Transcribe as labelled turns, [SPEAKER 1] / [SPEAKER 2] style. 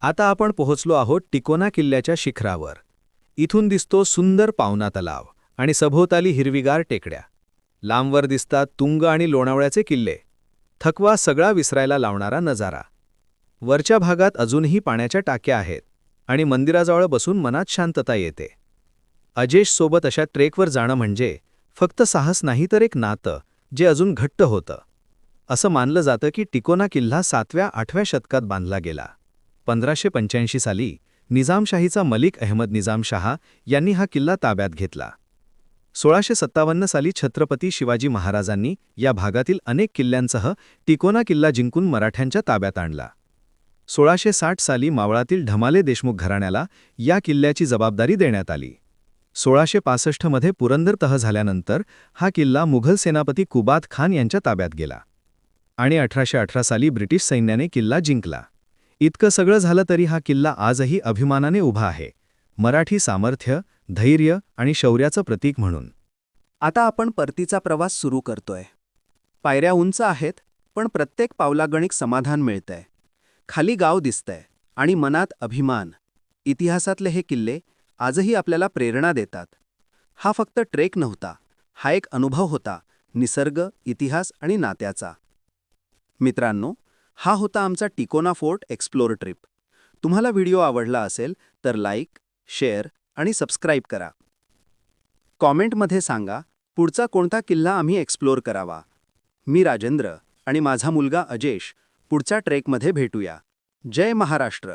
[SPEAKER 1] आता आपण पोहोचलो आहोत टिकोना किल्ल्याच्या शिखरावर. इथून दिसतो सुंदर पावना तलाव आणि सभोवताली हिरवीगार टेकड्या. लांबवर दिसतात तुंग आणि लोणावळ्याचे किल्ले. थकवा सगळा विसरायला लावणारा नजारा. वरच्या भागात अजूनही पाण्याच्या टाक्या आहेत आणि मंदिराजवळ बसून मनात शांतता येते. अजेशसोबत अशा ट्रेकवर जाणं म्हणजे फक्त साहस नाही तर एक नातं जे अजून घट्ट होतं. असं मानलं जातं की टिकोना किल्ला 7व्या-8व्या शतकात बांधला गेला. 1585 साली निजामशाहीचा मलिक अहमद निजाम शाह यांनी हा किल्ला ताब्यात घेतला. 1657 साली छत्रपती शिवाजी महाराजांनी या भागातील अनेक किल्ल्यांसह टिकोना किल्ला जिंकून मराठ्यांच्या ताब्यात आणला. 1660 साली मावळातील ढमाले देशमुख घराण्याला या किल्ल्याची जबाबदारी देण्यात आली. 1665 मध्ये पुरंदर तह झाल्यानंतर हा किल्ला मुघल सेनापती कुबात खान यांच्या ताब्यात गेला आणि 1818 साली ब्रिटिश सैन्याने किल्ला जिंकला. इतकं सगळं झालं तरी हा किल्ला आजही अभिमानाने उभा आहे, मराठी सामर्थ्य, धैर्य आणि शौर्याचं प्रतीक म्हणून.
[SPEAKER 2] आता आपण परतीचा प्रवास सुरू करतोय. पायऱ्या उंच आहेत, पण प्रत्येक पावलागणिक समाधान मिळतंय. खाली गाव दिसतंय आणि मनात अभिमान. इतिहासातले हे किल्ले आजही आपल्याला प्रेरणा देतात. हा फक्त ट्रेक नव्हता, हा एक अनुभव होता, निसर्ग, इतिहास आणि नात्याचा. मित्रांनो, हा होता आमचा टिकोना फोर्ट एक्सप्लोर ट्रिप. तुम्हाला व्हिडिओ आवडला असेल तर लाईक, शेअर आणि सबस्क्राईब करा. कॉमेंटमध्ये सांगा पुढचा कोणता किल्ला आम्ही एक्सप्लोर करावा. मी राजेंद्र आणि माझा मुलगा अजेश पुढच्या ट्रेकमध्ये भेटूया. जय महाराष्ट्र.